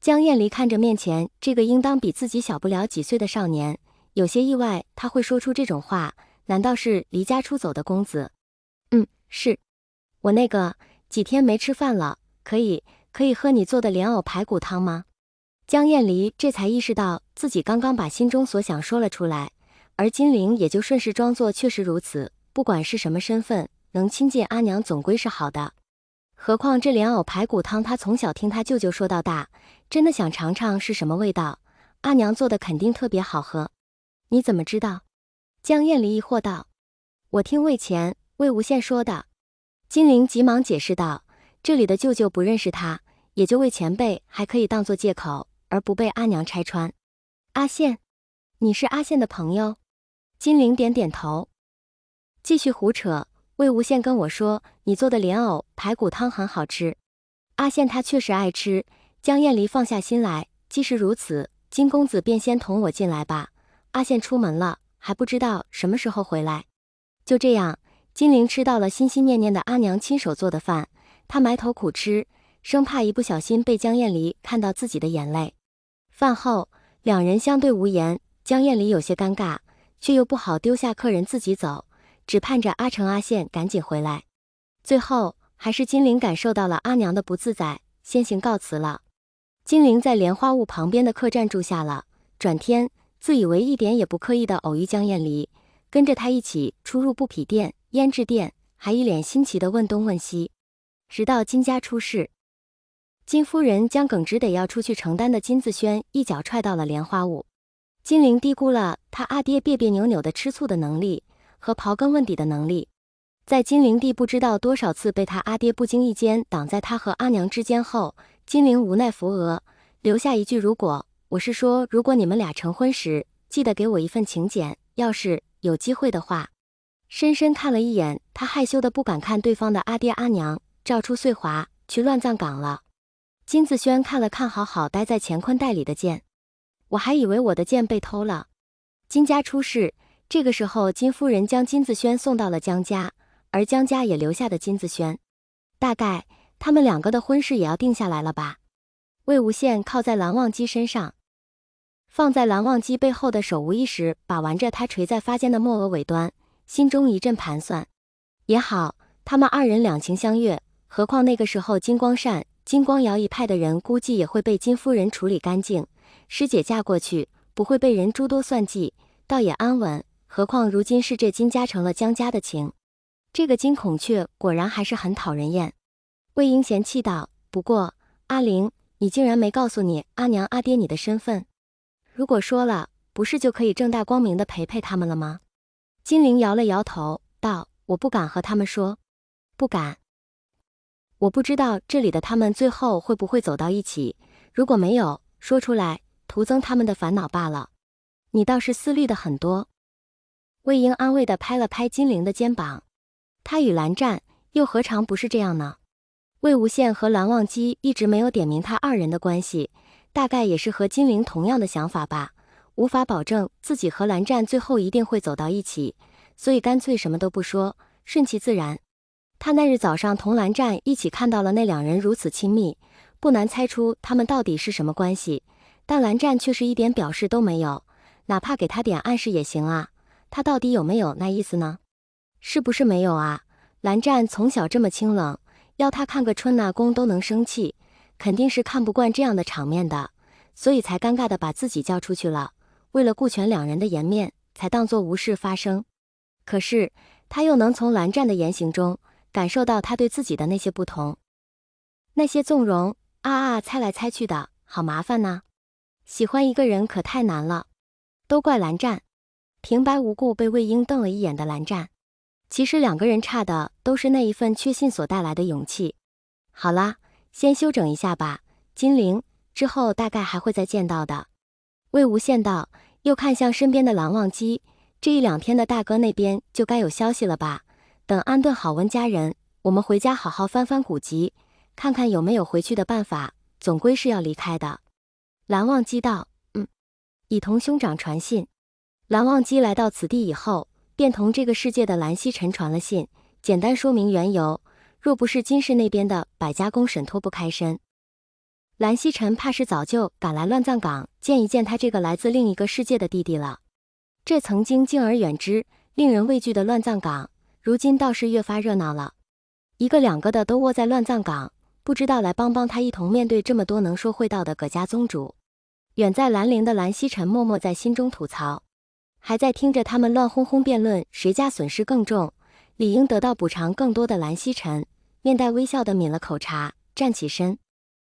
江燕离看着面前这个应当比自己小不了几岁的少年，有些意外他会说出这种话，难道是离家出走的公子？是。我几天没吃饭了，可以喝你做的莲藕排骨汤吗？江燕离这才意识到自己刚刚把心中所想说了出来，而金陵也就顺势装作确实如此，不管是什么身份，能亲近阿娘总归是好的。何况这莲藕排骨汤他从小听他舅舅说到大，真的想尝尝是什么味道，阿娘做的肯定特别好喝。你怎么知道？江燕离疑惑道。我听魏无羡说的。金陵急忙解释道，这里的舅舅不认识他，也就魏前辈还可以当作借口，而不被阿娘拆穿。阿羡，你是阿羡的朋友？金陵点点头。继续胡扯，魏无羡跟我说你做的莲藕排骨汤很好吃。阿羡他确实爱吃。江燕离放下心来，既是如此，金公子便先同我进来吧，阿羡出门了，还不知道什么时候回来。就这样，金陵吃到了心心念念的阿娘亲手做的饭，他埋头苦吃，生怕一不小心被江燕离看到自己的眼泪。饭后，两人相对无言，江燕离有些尴尬，却又不好丢下客人自己走，只盼着阿成阿羡赶紧回来。最后，还是金陵感受到了阿娘的不自在，先行告辞了。金陵在莲花坞旁边的客栈住下了，转天自以为一点也不刻意的偶遇江燕离，跟着他一起出入布匹店、胭脂店，还一脸新奇的问东问西。直到金家出事，金夫人将耿直得要出去承担的金自轩一脚踹到了莲花坞。金陵低估了他阿爹别别扭扭的吃醋的能力和刨根问底的能力，在金陵弟不知道多少次被他阿爹不经意间挡在他和阿娘之间后，金陵无奈扶额，留下一句如果，我是说如果你们俩成婚时，记得给我一份请柬，要是有机会的话。深深看了一眼他害羞的不敢看对方的阿爹阿娘，照出岁华去乱葬岗了。金自轩看了看好好待在乾坤袋里的剑，我还以为我的剑被偷了。金家出事，这个时候金夫人将金自轩送到了江家，而江家也留下的金自轩，大概他们两个的婚事也要定下来了吧。魏无羡靠在蓝忘机身上，放在蓝忘机背后的手无意识把玩着他垂在发间的墨额尾端，心中一阵盘算。也好，他们二人两情相悦，何况那个时候金光善、金光瑶一派的人估计也会被金夫人处理干净，师姐嫁过去不会被人诸多算计，倒也安稳。何况如今是这金家成了江家的情，这个金孔雀果然还是很讨人厌。魏婴嫌弃道，不过阿玲，你竟然没告诉你阿娘阿爹你的身份，如果说了，不是就可以正大光明的陪他们了吗？金陵摇了摇头道，我不敢和他们说。不敢？我不知道这里的他们最后会不会走到一起，如果没有，说出来徒增他们的烦恼罢了。你倒是思虑的很多。魏婴安慰地拍了拍金陵的肩膀，他与蓝湛又何尝不是这样呢？魏无羡和蓝忘机一直没有点明他二人的关系，大概也是和金陵同样的想法吧，无法保证自己和蓝湛最后一定会走到一起，所以干脆什么都不说，顺其自然。他那日早上同蓝湛一起看到了那两人如此亲密，不难猜出他们到底是什么关系，但蓝湛却是一点表示都没有，哪怕给他点暗示也行啊，他到底有没有那意思呢？是不是没有啊？蓝湛从小这么清冷，要他看个春纳宫都能生气，肯定是看不惯这样的场面的，所以才尴尬的把自己叫出去了，为了顾全两人的颜面，才当作无事发生。可是他又能从蓝湛的言行中感受到他对自己的那些不同，那些纵容猜来猜去的，好麻烦呐。喜欢一个人可太难了，都怪蓝湛。平白无故被魏婴瞪了一眼的蓝湛，其实两个人差的都是那一份确信所带来的勇气。好啦，先休整一下吧，金陵，之后大概还会再见到的。魏无羡道，又看向身边的蓝忘机，这一两天的大哥那边就该有消息了吧？等安顿好温家人，我们回家好好翻翻古籍，看看有没有回去的办法，总归是要离开的。蓝忘机道，已同兄长传信。蓝忘机来到此地以后，便同这个世界的蓝曦臣传了信，简单说明缘由，若不是金氏那边的百家公审脱不开身，蓝曦臣怕是早就赶来乱葬岗见一见他这个来自另一个世界的弟弟了。这曾经敬而远之、令人畏惧的乱葬岗，如今倒是越发热闹了。一个两个的都窝在乱葬岗，不知道来帮他一同面对这么多能说会道的葛家宗主。远在兰陵的蓝曦臣默默在心中吐槽，还在听着他们乱哄哄辩论谁家损失更重，理应得到补偿更多的蓝曦臣，面带微笑地抿了口茶，站起身，